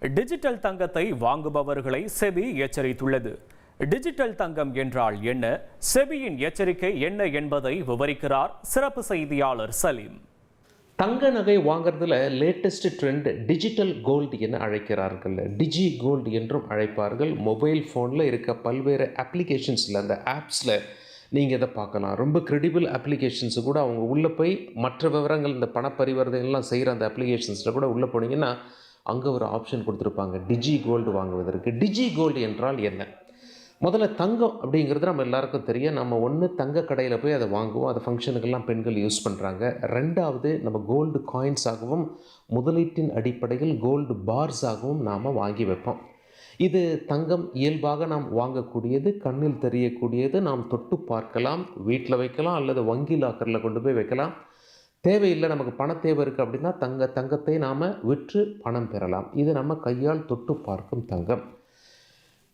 Digital தங்கத்தை வாங்குபவர்களை SEBI எச்சரித்துள்ளது. Digital தங்கம் என்றால் என்ன, செபியின் எச்சரிக்கை என்ன என்பதை விவரிக்கிறார் சிறப்பு செய்தியாளர் சலீம். தங்க நகை வாங்குறதுல லேட்டஸ்ட் ட்ரெண்ட் டிஜிட்டல் கோல்டு என அழைக்கிறார்கள். டிஜி கோல்டு என்றும் அழைப்பார்கள். மொபைல் ஃபோனில் இருக்க பல்வேறு அப்ளிகேஷன்ஸில், அந்த ஆப்ஸில் நீங்கள் இதை பார்க்கலாம். ரொம்ப கிரெடிபிள் அப்ளிகேஷன்ஸு கூட அவங்க உள்ளே போய் மற்ற விவரங்கள், இந்த பண பரிவர்த்தனைலாம் செய்கிற அந்த அப்ளிகேஷன்ஸில் கூட உள்ளே போனீங்கன்னா அங்கே ஒரு ஆப்ஷன் கொடுத்துருப்பாங்க டிஜி கோல்டு வாங்குவதற்கு. டிஜி கோல்டு என்றால் என்ன? முதல்ல தங்கம் அப்படிங்கிறது நம்ம எல்லாருக்கும் தெரியும். நம்ம ஒன்று தங்க கடையில் போய் அதை வாங்குவோம், அதை ஃபங்க்ஷனுக்கெல்லாம் பெண்கள் யூஸ் பண்ணுறாங்க. ரெண்டாவது, நம்ம கோல்டு காயின்ஸாகவும் முதலீட்டின் அடிப்படையில் கோல்டு பார்ஸாகவும் நாம் வாங்கி வைப்போம். இது தங்கம் இயல்பாக நாம் வாங்கக்கூடியது, கண்ணில் தெரியக்கூடியது, நாம் தொட்டு பார்க்கலாம், வீட்டில் வைக்கலாம் அல்லது வங்கி லாக்கரில் கொண்டு போய் வைக்கலாம். தேவையில்லை, நமக்கு பண தேவை இருக்குது அப்படின்னா தங்கத்தை நாம் விற்று பணம் பெறலாம். இது நம்ம கையால் தொட்டு பார்க்கும் தங்கம்.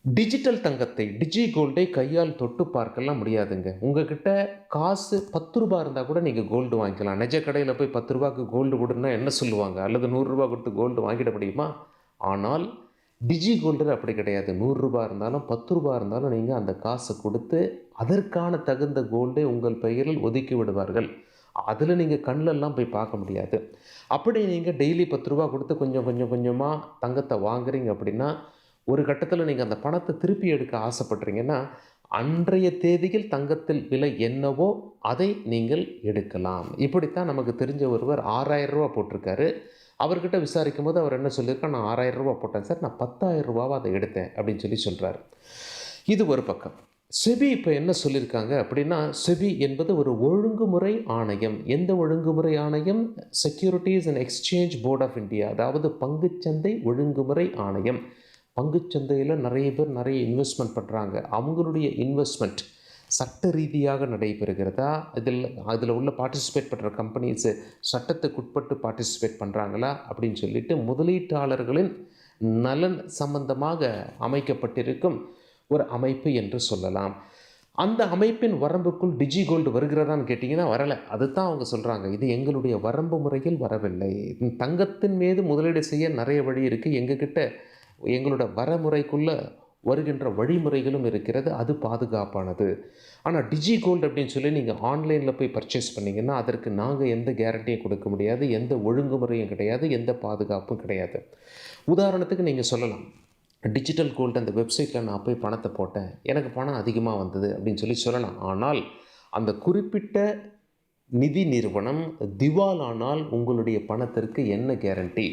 டிஜிட்டல் தங்கத்தை, டிஜி கோல்டை கையால் தொட்டு பார்க்கலாம் முடியாதுங்க. உங்ககிட்ட காசு 10 ரூபா இருந்தால் கூட நீங்கள் கோல்டு வாங்கிக்கலாம். நிஜ கடையில் போய் 10 ரூபாய்க்கு கோல்டு கொடுன்னா என்ன சொல்லுவாங்க? அல்லது 100 ரூபா கொடுத்து கோல்டு வாங்கிட முடியுமா? ஆனால் டிஜி கோல்டு அப்படி கிடையாது. 100 ரூபா இருந்தாலும் 10 ரூபா இருந்தாலும் நீங்கள் அந்த காசை கொடுத்து அதற்கான தகுந்த கோல்டை உங்கள் பெயரில் ஒதுக்கி விடுவார்கள். அதில் நீங்கள் கண்ணிலெல்லாம் போய் பார்க்க முடியாது. அப்படி நீங்கள் டெய்லி 10 ரூபா கொடுத்து கொஞ்சமாக தங்கத்தை வாங்குறீங்க அப்படின்னா ஒரு கட்டத்தில் நீங்கள் அந்த பணத்தை திருப்பி எடுக்க ஆசைப்படுறீங்கன்னா அன்றைய தேதியில் தங்கத்தில் விலை என்னவோ அதை நீங்கள் எடுக்கலாம். இப்படித்தான் நமக்கு தெரிஞ்ச ஒருவர் 6000 ரூபா போட்டிருக்காரு. அவர்கிட்ட விசாரிக்கும் போது அவர் என்ன சொல்லியிருக்கார்? நான் 6000 ரூபா போட்டேன் சார், நான் 10,000 ரூபாவை அதை எடுத்தேன் அப்படின்னு சொல்கிறார். இது ஒரு பக்கம். செபி இப்போ என்ன சொல்லியிருக்காங்க அப்படின்னா, செபி என்பது ஒரு ஒழுங்குமுறை ஆணையம். எந்த ஒழுங்குமுறை ஆணையம்? Securities and exchange board of India, அதாவது பங்குச்சந்தை ஒழுங்குமுறை ஆணையம். பங்குச்சந்தையில் நிறைய பேர் நிறைய இன்வெஸ்ட்மெண்ட் பண்ணுறாங்க. அவங்களுடைய இன்வெஸ்ட்மெண்ட் சட்ட ரீதியாக நடைபெறுகிறதா? அதில் உள்ள பார்ட்டிசிபேட் பண்ணுற கம்பெனிஸு சட்டத்துக்குட்பட்டு பார்ட்டிசிபேட் பண்ணுறாங்களா அப்படின்னு சொல்லிட்டு முதலீட்டாளர்களின் நலன் சம்பந்தமாக அமைக்கப்பட்டிருக்கும் ஒரு அமைப்பு என்று சொல்லலாம். அந்த அமைப்பின் வரம்புக்குள் டிஜி கோல்டு வருகிறதான்னு கேட்டிங்கன்னா வரலை. அதுதான் அவங்க சொல்கிறாங்க. இது எங்களுடைய வரம்பு முறையில் வரவில்லை. தங்கத்தின் மீது முதலீடு செய்ய நிறைய வழி இருக்குது. எங்ககிட்ட எங்களோட வரமுறைக்குள்ளே வருகின்ற வழிமுறைகளும் இருக்கிறது, அது பாதுகாப்பானது. ஆனால் டிஜி கோல்டு அப்படின்னு சொல்லி நீங்கள் ஆன்லைனில் போய் பர்ச்சேஸ் பண்ணிங்கன்னா அதற்கு நாங்கள் எந்த கேரண்டியும் கொடுக்க முடியாது, எந்த ஒழுங்குமுறையும் கிடையாது, எந்த பாதுகாப்பும் கிடையாது. உதாரணத்துக்கு நீங்கள் சொல்லலாம், டிஜிட்டல் கோல்டு அந்த வெப்சைட்டில் நான் போய் பணத்தை போட்டேன், எனக்கு பணம் அதிகமாக வந்தது அப்படின்னு சொல்லலாம். ஆனால் அந்த குறிப்பிட்ட நிதி நிறுவனம் திவாலானால் உங்களுடைய பணத்திற்கு என்ன கேரண்டி?